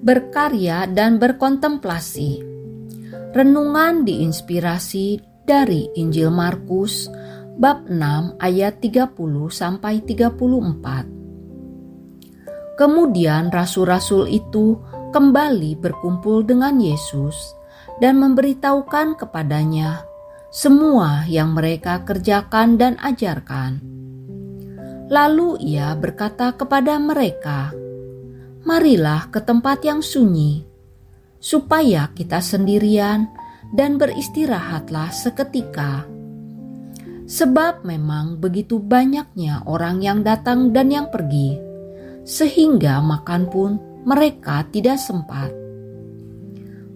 berkarya dan berkontemplasi. Renungan diinspirasi dari Injil Markus bab 6 ayat 30 sampai 34. Kemudian rasul-rasul itu kembali berkumpul dengan Yesus dan memberitahukan kepadanya semua yang mereka kerjakan dan ajarkan. Lalu ia berkata kepada mereka, "Marilah ke tempat yang sunyi, supaya kita sendirian dan beristirahatlah seketika. Sebab memang begitu banyaknya orang yang datang dan yang pergi, sehingga makan pun mereka tidak sempat."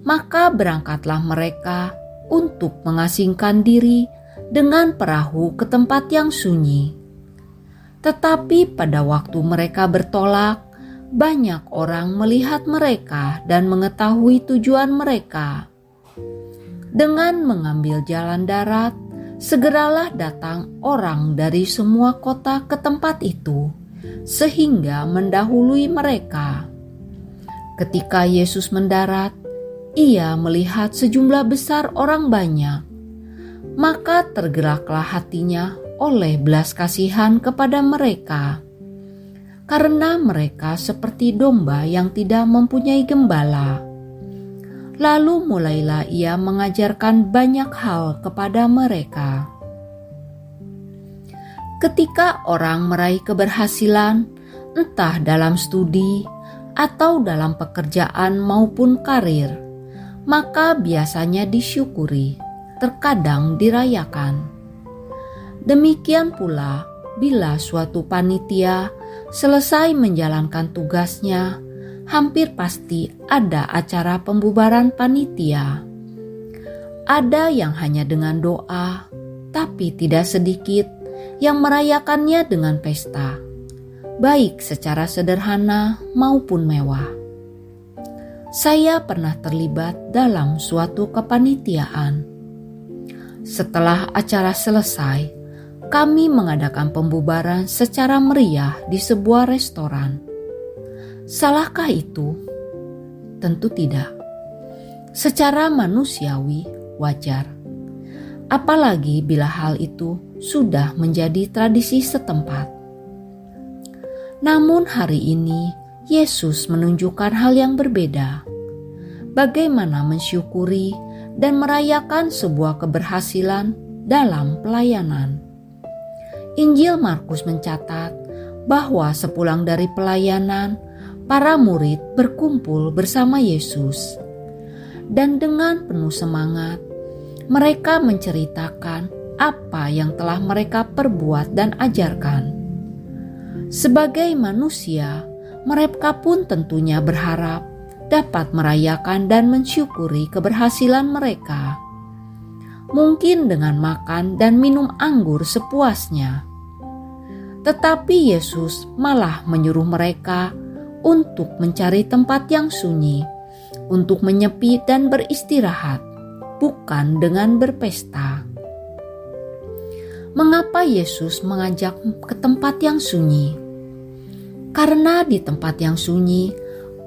Maka berangkatlah mereka untuk mengasingkan diri dengan perahu ke tempat yang sunyi. Tetapi pada waktu mereka bertolak, banyak orang melihat mereka dan mengetahui tujuan mereka. Dengan mengambil jalan darat, segeralah datang orang dari semua kota ke tempat itu, sehingga mendahului mereka. Ketika Yesus mendarat, ia melihat sejumlah besar orang banyak, maka tergeraklah hatinya oleh belas kasihan kepada mereka, karena mereka seperti domba yang tidak mempunyai gembala. Lalu mulailah ia mengajarkan banyak hal kepada mereka. Ketika orang meraih keberhasilan, entah dalam studi atau dalam pekerjaan maupun karir, maka biasanya disyukuri, terkadang dirayakan. Demikian pula bila suatu panitia selesai menjalankan tugasnya, hampir pasti ada acara pembubaran panitia. Ada yang hanya dengan doa, tapi tidak sedikit yang merayakannya dengan pesta, baik secara sederhana maupun mewah. Saya pernah terlibat dalam suatu kepanitiaan. Setelah acara selesai, kami mengadakan pembubaran secara meriah di sebuah restoran. Salahkah itu? Tentu tidak. Secara manusiawi wajar. Apalagi bila hal itu sudah menjadi tradisi setempat. Namun hari ini Yesus menunjukkan hal yang berbeda. Bagaimana mensyukuri dan merayakan sebuah keberhasilan dalam pelayanan. Injil Markus mencatat bahwa sepulang dari pelayanan, para murid berkumpul bersama Yesus. Dan dengan penuh semangat, mereka menceritakan apa yang telah mereka perbuat dan ajarkan. Sebagai manusia, mereka pun tentunya berharap dapat merayakan dan mensyukuri keberhasilan mereka. Mungkin dengan makan dan minum anggur sepuasnya. Tetapi Yesus malah menyuruh mereka untuk mencari tempat yang sunyi, untuk menyepi dan beristirahat, bukan dengan berpesta. Mengapa Yesus mengajak ke tempat yang sunyi? Karena di tempat yang sunyi,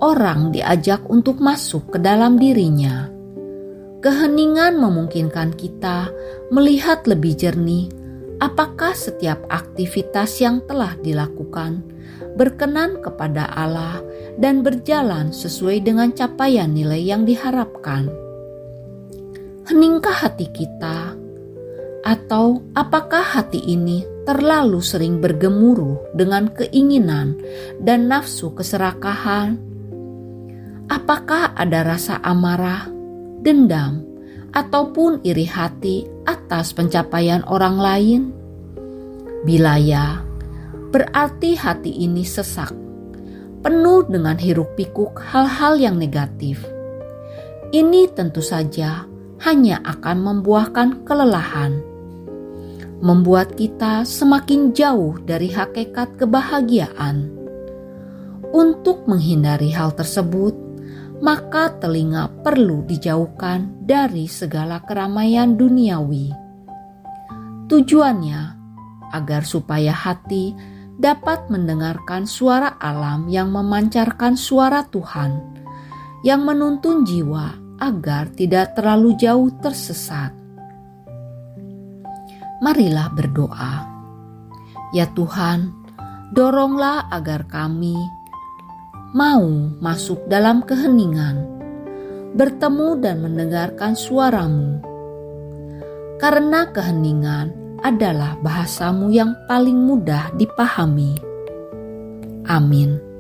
orang diajak untuk masuk ke dalam dirinya. Keheningan memungkinkan kita melihat lebih jernih apakah setiap aktivitas yang telah dilakukan berkenan kepada Allah dan berjalan sesuai dengan capaian nilai yang diharapkan. Heningkah hati kita? Atau apakah hati ini terlalu sering bergemuruh dengan keinginan dan nafsu keserakahan? Apakah ada rasa amarah, dendam, ataupun iri hati atas pencapaian orang lain? Bila ya, berarti hati ini sesak, penuh dengan hiruk-pikuk hal-hal yang negatif. Ini tentu saja hanya akan membuahkan kelelahan, membuat kita semakin jauh dari hakikat kebahagiaan. Untuk menghindari hal tersebut, maka telinga perlu dijauhkan dari segala keramaian duniawi. Tujuannya agar supaya hati dapat mendengarkan suara alam yang memancarkan suara Tuhan yang menuntun jiwa agar tidak terlalu jauh tersesat. Marilah berdoa. Ya Tuhan, doronglah agar kami mau masuk dalam keheningan, bertemu dan mendengarkan suara-Mu. Karena keheningan adalah bahasa-Mu yang paling mudah dipahami. Amin.